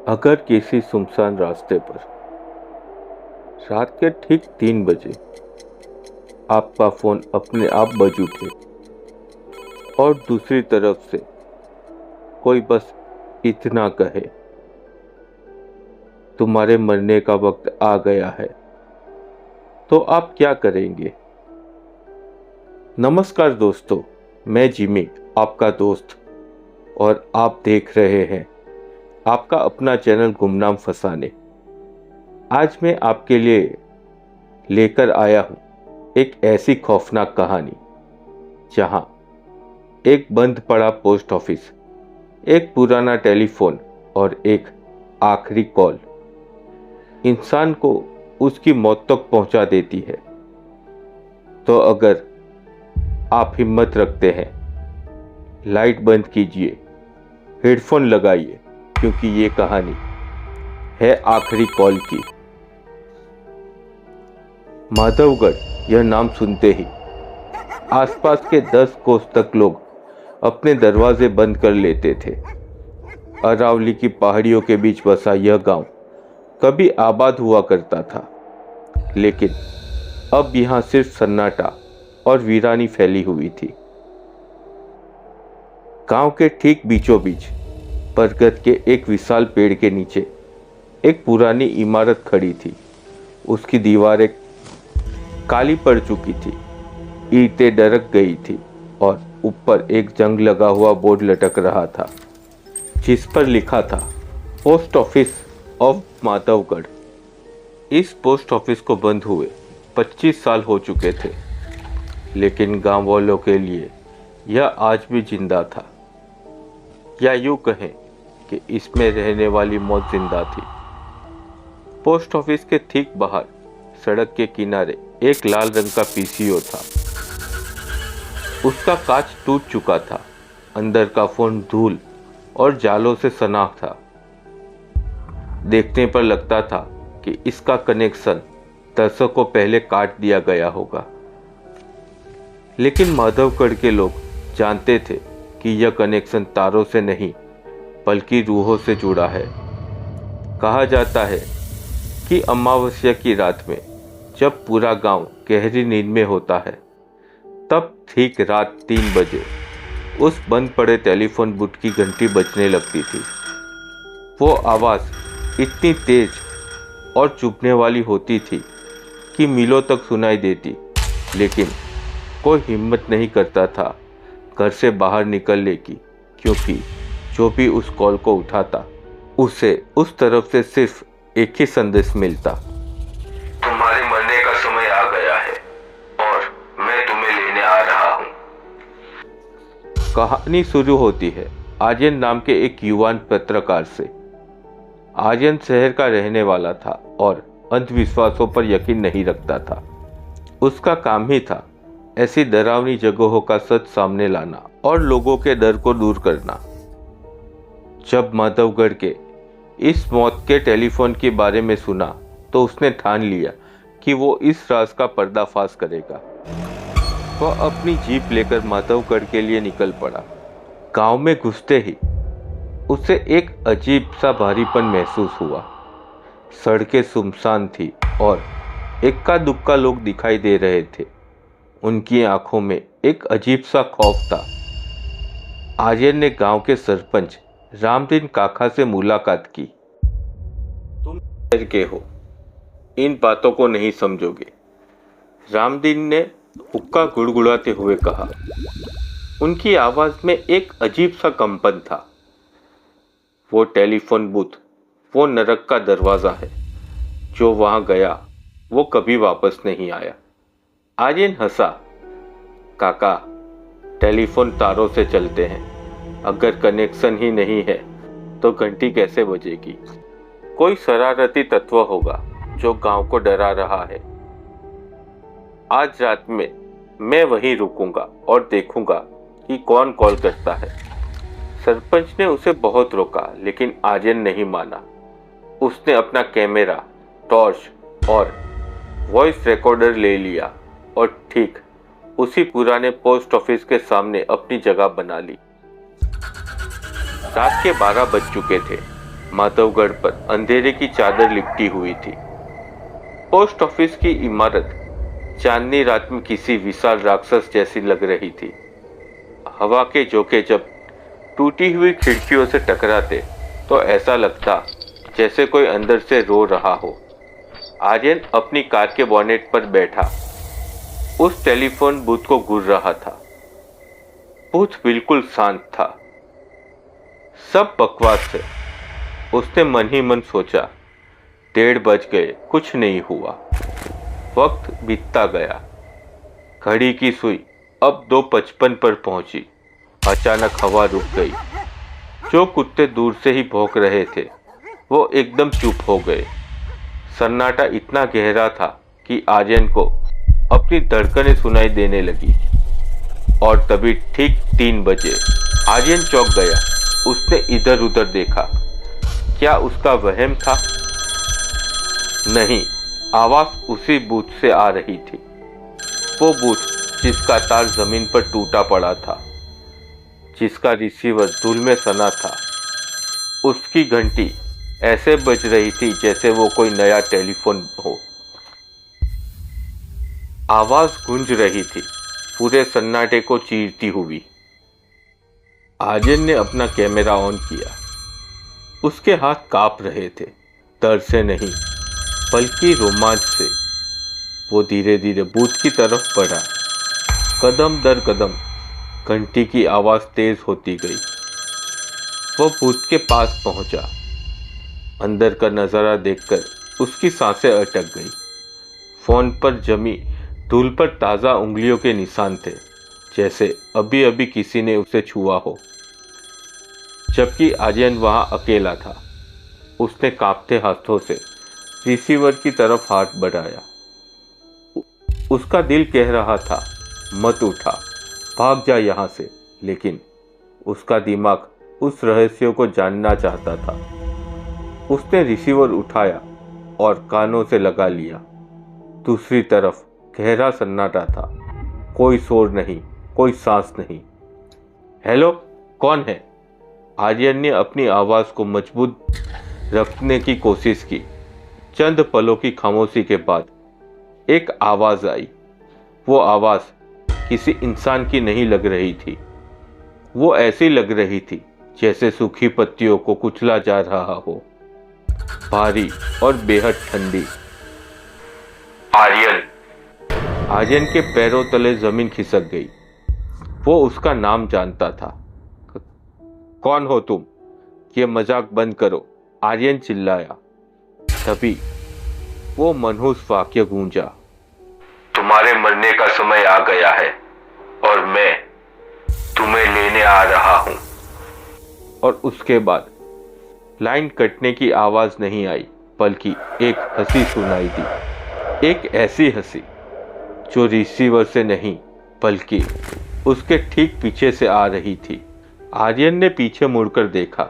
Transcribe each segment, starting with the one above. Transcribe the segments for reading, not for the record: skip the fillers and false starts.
अगर किसी सुनसान रास्ते पर रात के ठीक 3 बजे आपका फोन अपने आप बज उठे और दूसरी तरफ से कोई बस इतना कहे, तुम्हारे मरने का वक्त आ गया है, तो आप क्या करेंगे? नमस्कार दोस्तों, मैं जिमी, आपका दोस्त, और आप देख रहे हैं आपका अपना चैनल गुमनाम फसाने। आज मैं आपके लिए लेकर आया हूं एक ऐसी खौफनाक कहानी जहां एक बंद पड़ा पोस्ट ऑफिस, एक पुराना टेलीफोन और एक आखिरी कॉल इंसान को उसकी मौत तक पहुंचा देती है। तो अगर आप हिम्मत रखते हैं, लाइट बंद कीजिए, हेडफोन लगाइए, क्योंकि ये कहानी है आखिरी कॉल की। माधवगढ़ यह नाम सुनते ही आसपास के 10 कोस तक लोग अपने दरवाजे बंद कर लेते थे। अरावली की पहाड़ियों के बीच बसा यह गांव कभी आबाद हुआ करता था, लेकिन अब यहां सिर्फ सन्नाटा और वीरानी फैली हुई थी। गांव के ठीक बीचों बीच बरगद के एक विशाल पेड़ के नीचे एक पुरानी इमारत खड़ी थी। उसकी दीवारें काली पड़ चुकी थी, ईंटें डरक गई थी और ऊपर एक जंग लगा हुआ बोर्ड लटक रहा था जिस पर लिखा था पोस्ट ऑफिस ऑफ माधवगढ़। इस पोस्ट ऑफिस को बंद हुए 25 साल हो चुके थे, लेकिन गांव वालों के लिए यह आज भी जिंदा था, या यूं कहें कि इसमें रहने वाली मौत जिंदा थी। पोस्ट ऑफिस के ठीक बाहर सड़क के किनारे एक लाल रंग का पीसीओ था। उसका कांच टूट चुका था, अंदर का फोन धूल और जालों से सना था। देखने पर लगता था कि इसका कनेक्शन दशकों पहले काट दिया गया होगा, लेकिन माधवगढ़ के लोग जानते थे कि यह कनेक्शन तारों से नहीं बल्कि रूहों से जुड़ा है। कहा जाता है कि अमावस्या की रात में जब पूरा गांव गहरी नींद में होता है, तब ठीक रात 3 बजे उस बंद पड़े टेलीफोन बूथ की घंटी बजने लगती थी। वो आवाज़ इतनी तेज और चुभने वाली होती थी कि मीलों तक सुनाई देती, लेकिन कोई हिम्मत नहीं करता था घर से बाहर निकलने की, क्योंकि जो भी उस कॉल को उठाता उसे उस तरफ से सिर्फ एक ही संदेश मिलता, तुम्हारे मरने का समय आ गया है और मैं तुम्हें लेने आ रहा हूं। कहानी शुरू होती है आर्यन नाम के एक युवान पत्रकार से। आर्यन शहर का रहने वाला था और अंधविश्वासों पर यकीन नहीं रखता था। उसका काम ही था ऐसी डरावनी जगहों का सच सामने लाना और लोगों के डर को दूर करना। जब माधवगढ़ के इस मौत के टेलीफोन के बारे में सुना तो उसने ठान लिया कि वो इस राज का पर्दाफाश करेगा। वह अपनी जीप लेकर माधवगढ़ के लिए निकल पड़ा। गांव में घुसते ही उसे एक अजीब सा भारीपन महसूस हुआ। सड़कें सुनसान थी और इक्का दुक्का लोग दिखाई दे रहे थे। उनकी आंखों में एक अजीब सा खौफ था। आर्यन ने गांव के सरपंच रामदीन काका से मुलाकात की। तुम शहर के हो, इन बातों को नहीं समझोगे, रामदीन ने हुक्का गुड़गुड़ाते हुए कहा। उनकी आवाज में एक अजीब सा कंपन था। वो टेलीफोन बूथ वो नरक का दरवाजा है, जो वहां गया वो कभी वापस नहीं आया। आर्यन हंसा। काका, टेलीफोन तारों से चलते हैं, अगर कनेक्शन ही नहीं है तो घंटी कैसे बजेगी? कोई शरारती तत्व होगा जो गांव को डरा रहा है। आज रात में मैं वहीं रुकूंगा और देखूंगा कि कौन कॉल करता है। सरपंच ने उसे बहुत रोका, लेकिन आर्यन नहीं माना। उसने अपना कैमरा, टॉर्च और वॉइस रिकॉर्डर ले लिया और ठीक उसी पुराने पोस्ट ऑफिस के सामने अपनी जगह बना ली। रात के 12 बज चुके थे। माधवगढ़ पर अंधेरे की चादर लिपटी हुई थी। पोस्ट ऑफिस की इमारत चांदनी रात में किसी विशाल राक्षस जैसी लग रही थी। हवा के झोंके जब टूटी हुई खिड़कियों से टकराते तो ऐसा लगता जैसे कोई अंदर से रो रहा हो। आर्यन अपनी कार के बॉनेट पर बैठा उस टेलीफोन बूथ को घूर रहा था। बूथ बिल्कुल शांत था, सब बकवास है। उसने मन ही मन सोचा। 1:30 बज गए, कुछ नहीं हुआ। वक्त बीतता गया। घड़ी की सुई अब 2:55 पर पहुंची। अचानक हवा रुक गई। जो कुत्ते दूर से ही भौंक रहे थे वो एकदम चुप हो गए। सन्नाटा इतना गहरा था कि आर्यन को अपनी धड़कनें सुनाई देने लगी। और तभी ठीक 3 बजे आर्यन चौंक गया। उसने इधर उधर देखा। क्या उसका वहम था? नहीं, आवाज उसी बूथ से आ रही थी। वो बूथ जिसका तार जमीन पर टूटा पड़ा था, जिसका रिसीवर धूल में सना था। उसकी घंटी ऐसे बज रही थी जैसे वो कोई नया टेलीफोन हो। आवाज गूंज रही थी, पूरे सन्नाटे को चीरती हुई। आर्यन ने अपना कैमरा ऑन किया। उसके हाथ कांप रहे थे, डर से नहीं बल्कि रोमांच से। वो धीरे धीरे बूथ की तरफ बढ़ा। कदम दर कदम घंटी की आवाज तेज होती गई। वो बूथ के पास पहुंचा। अंदर का नजारा देखकर उसकी सांसें अटक गई। फोन पर जमी धूल पर ताजा उंगलियों के निशान थे, जैसे अभी अभी किसी ने उसे छुआ हो। जबकि आर्यन वहां अकेला था। उसने कांपते हाथों से रिसीवर की तरफ हाथ बढ़ाया। उसका दिल कह रहा था, मत उठा, भाग जा यहां से। लेकिन उसका दिमाग उस रहस्य को जानना चाहता था। उसने रिसीवर उठाया और कानों से लगा लिया। दूसरी तरफ गहरा सन्नाटा था। कोई शोर नहीं, कोई सांस नहीं। हेलो, कौन है? आर्यन ने अपनी आवाज को मजबूत रखने की कोशिश की। चंद पलों की खामोशी के बाद एक आवाज आई। वो आवाज किसी इंसान की नहीं लग रही थी। वो ऐसी लग रही थी जैसे सूखी पत्तियों को कुचला जा रहा हो, भारी और बेहद ठंडी। आर्यन। आर्यन के पैरों तले जमीन खिसक गई। वो उसका नाम जानता था। कौन हो तुम? ये मजाक बंद करो, आर्यन चिल्लाया। तभी वो मनहूस वाक्य गूंजा। तुम्हारे मरने का समय आ गया है और मैं तुम्हें लेने आ रहा हूं। और उसके बाद लाइन कटने की आवाज नहीं आई, बल्कि एक हंसी सुनाई दी। एक ऐसी हंसी जो रिसीवर से नहीं बल्कि उसके ठीक पीछे से आ रही थी। आर्यन ने पीछे मुड़कर देखा।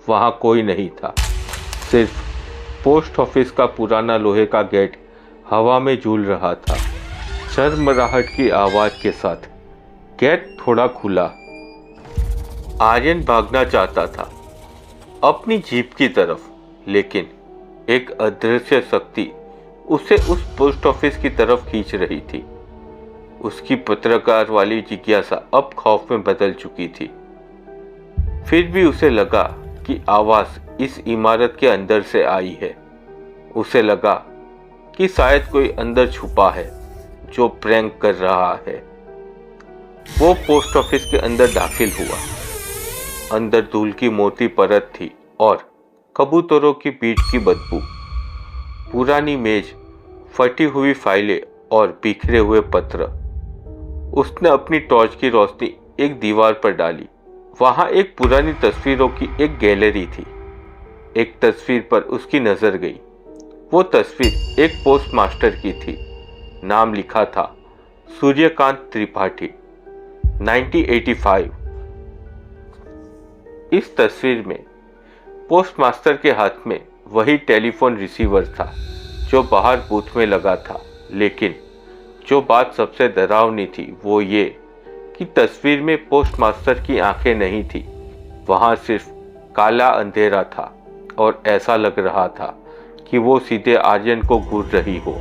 वहां कोई नहीं था, सिर्फ पोस्ट ऑफिस का पुराना लोहे का गेट हवा में झूल रहा था। शर्मराहट की आवाज के साथ गेट थोड़ा खुला। आर्यन भागना चाहता था अपनी जीप की तरफ, लेकिन एक अदृश्य शक्ति उसे उस पोस्ट ऑफिस की तरफ खींच रही थी। उसकी पत्रकार वाली जिज्ञासा अब खौफ में बदल चुकी थी। फिर भी उसे लगा कि आवाज इस इमारत के अंदर से आई है। उसे लगा कि शायद कोई अंदर छुपा है जो प्रैंक कर रहा है। वो पोस्ट ऑफिस के अंदर दाखिल हुआ। अंदर धूल की मोटी परत थी और कबूतरों की पीठ की बदबू। पुरानी मेज, फटी हुई फाइलें और बिखरे हुए पत्र। उसने अपनी टॉर्च की रोशनी एक दीवार पर डाली। वहां एक पुरानी तस्वीरों की एक गैलरी थी। एक तस्वीर पर उसकी नजर गई। वो तस्वीर एक पोस्ट मास्टर की थी। नाम लिखा था सूर्यकांत त्रिपाठी, 1985। इस तस्वीर में पोस्ट मास्टर के हाथ में वही टेलीफोन रिसीवर था जो बाहर बूथ में लगा था। लेकिन जो बात सबसे डरावनी थी वो ये कि तस्वीर में पोस्ट मास्टर की आंखें नहीं थी। वहां सिर्फ काला अंधेरा था। और ऐसा लग रहा था कि वो सीधे आर्यन को घूर रही हो।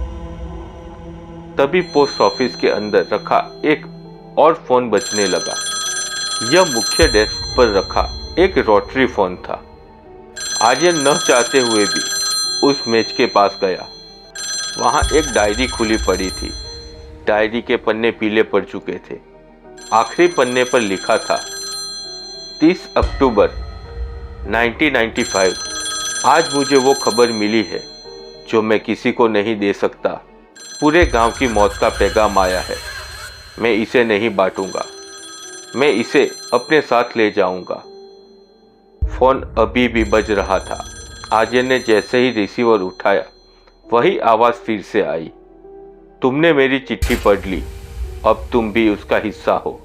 तभी पोस्ट ऑफिस के अंदर रखा एक और फोन बजने लगा। यह मुख्य डेस्क पर रखा एक रोटरी फोन था। आर्यन न चाहते हुए भी उस मेज के पास गया। वहां एक डायरी खुली पड़ी थी। डायरी के पन्ने पीले पड़ चुके थे। आखिरी पन्ने पर लिखा था 30 अक्टूबर 1995। आज मुझे वो खबर मिली है जो मैं किसी को नहीं दे सकता। पूरे गांव की मौत का पैगाम आया है। मैं इसे नहीं बांटूंगा। मैं इसे अपने साथ ले जाऊंगा। फोन अभी भी बज रहा था। आर्यन ने जैसे ही रिसीवर उठाया, वही आवाज फिर से आई, तुमने मेरी चिट्ठी पढ़ ली, अब तुम भी उसका हिस्सा हो।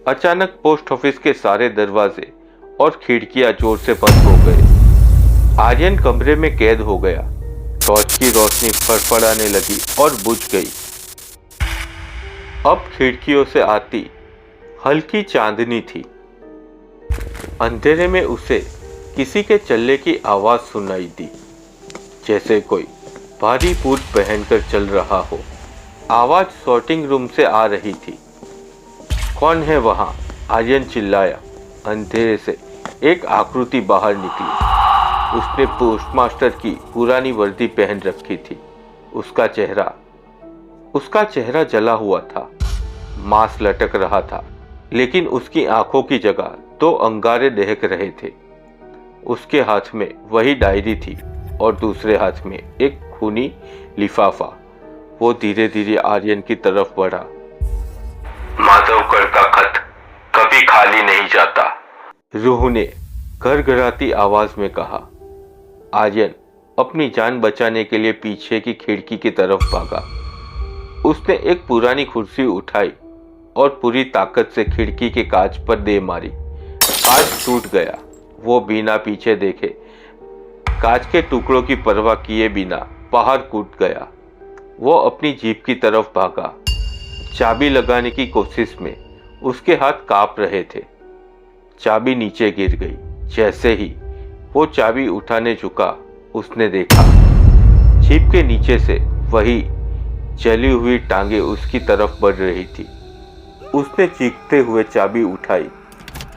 अचानक पोस्ट ऑफिस के सारे दरवाजे और खिड़कियां जोर से बंद हो गए। आर्यन कमरे में कैद हो गया। टॉर्च की रोशनी फड़फड़ाने लगी और बुझ गई। अब खिड़कियों से आती हल्की चांदनी थी। अंधेरे में उसे किसी के चलने की आवाज सुनाई दी, जैसे कोई भारी बूट पहनकर चल रहा हो। आवाज सॉर्टिंग रूम से आ रही थी। कौन है वहां? आर्यन चिल्लाया। अंधेरे से एक आकृति बाहर निकली। उसने पोस्टमास्टर की पुरानी वर्दी पहन रखी थी। उसका चेहरा जला हुआ था। मांस लटक रहा था, लेकिन उसकी आंखों की जगह 2 अंगारे दहक रहे थे। उसके हाथ में वही डायरी थी और दूसरे हाथ में एक खूनी लिफाफा। वो धीरे धीरे आर्यन की तरफ बढ़ा। माधवगढ़ का खत कभी खाली नहीं जाता, रूह ने घरघराती आवाज में कहा। आर्यन अपनी जान बचाने के लिए पीछे की खिड़की की तरफ भागा। उसने एक पुरानी कुर्सी उठाई और पूरी ताकत से खिड़की के कांच पर दे मारी। कांच टूट गया। वो बिना पीछे देखे कांच के टुकड़ों की परवाह किए बिना बाहर कूद गया। वो अपनी जीप की तरफ भागा। चाबी लगाने की कोशिश में उसके हाथ कांप रहे थे। चाबी नीचे गिर गई। जैसे ही वो चाबी उठाने झुका, उसने देखा जीप के नीचे से वही जली हुई टांगे उसकी तरफ बढ़ रही थी। उसने चीखते हुए चाबी उठाई,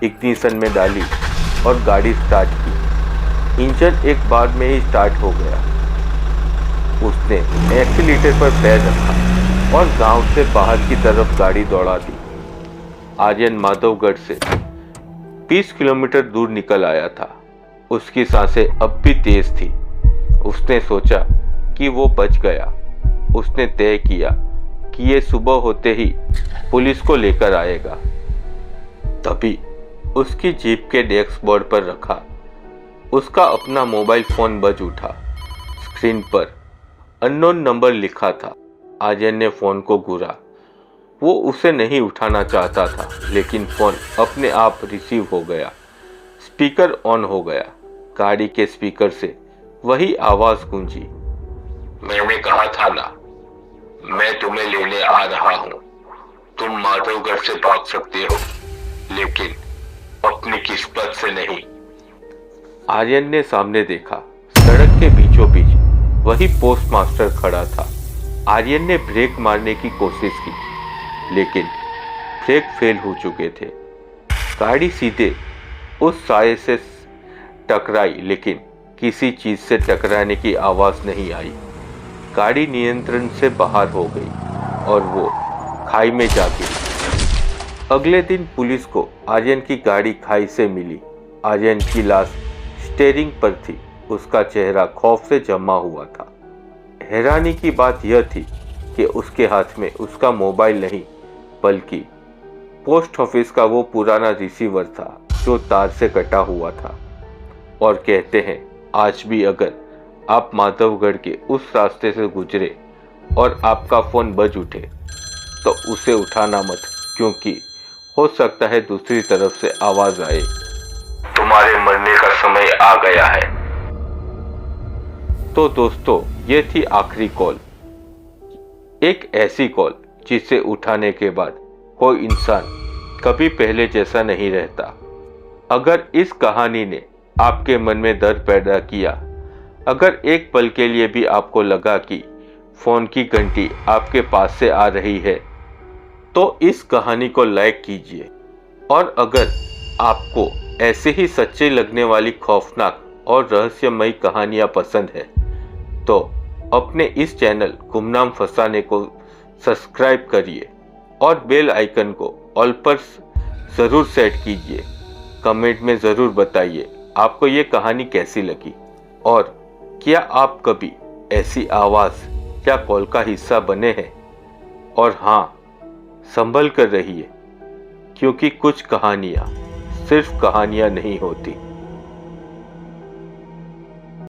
इग्निशन में डाली और गाड़ी स्टार्ट की। इंजन एक बार में ही स्टार्ट हो गया। उसने एक्सीलेटर पर पैर रखा और गांव से बाहर की तरफ गाड़ी दौड़ा दी। आर्यन माधवगढ़ से 20 किलोमीटर दूर निकल आया था। उसकी सांसें अब भी तेज थी। उसने सोचा कि वो बच गया। उसने तय किया कि ये सुबह होते ही पुलिस को लेकर आएगा। तभी उसकी जीप के डैशबोर्ड पर रखा उसका अपना मोबाइल फोन बज उठा। स्क्रीन पर अननोन नंबर लिखा था। आर्यन ने फोन को घूरा। वो उसे नहीं उठाना चाहता था, लेकिन फोन अपने आप रिसीव हो गया। स्पीकर ऑन हो गया। गाड़ी के स्पीकर से वही आवाज गूंजी, मैंने कहा था ना, मैं तुम्हें लेने आ रहा हूं। तुम माधवगढ़ से भाग सकते हो, लेकिन अपनी किस्मत से नहीं। आर्यन ने सामने देखा। सड़क के बीचों बीच वही पोस्टमास्टर खड़ा था। आर्यन ने ब्रेक मारने की कोशिश की, लेकिन ब्रेक फेल हो चुके थे। गाड़ी सीधे उस साये से टकराई, लेकिन किसी चीज से टकराने की आवाज नहीं आई। गाड़ी नियंत्रण से बाहर हो गई और वो खाई में जा गिरी। अगले दिन पुलिस को आर्यन की गाड़ी खाई से मिली। आर्यन की लाश स्टीयरिंग पर थी। उसका चेहरा खौफ से जमा हुआ था। हैरानी की बात यह थी कि उसके हाथ में उसका मोबाइल नहीं, बल्कि पोस्ट ऑफिस का वो पुराना रिसीवर था जो तार से कटा हुआ था। और कहते हैं, आज भी अगर आप माधवगढ़ के उस रास्ते से गुजरे और आपका फोन बज उठे, तो उसे उठाना मत, क्योंकि हो सकता है दूसरी तरफ से आवाज आए, तुम्हारे मरने का समय आ गया है। तो दोस्तों, ये थी आखिरी कॉल। एक ऐसी कॉल जिसे उठाने के बाद कोई इंसान कभी पहले जैसा नहीं रहता। अगर इस कहानी ने आपके मन में डर पैदा किया। अगर एक पल के लिए भी आपको लगा कि फोन की घंटी आपके पास से आ रही है तो इस कहानी को लाइक कीजिए। और अगर आपको ऐसे ही सच्चे लगने वाली खौफनाक और रहस्यमयी कहानियां पसंद है तो अपने इस चैनल गुमनाम फसाने को सब्सक्राइब करिए और बेल आइकन को ऑल पर ज़रूर सेट कीजिए। कमेंट में ज़रूर बताइए आपको ये कहानी कैसी लगी और क्या आप कभी ऐसी आवाज़ या कॉल का हिस्सा बने हैं। और हाँ, संभल कर रहिए क्योंकि कुछ कहानियाँ सिर्फ कहानियाँ नहीं होती।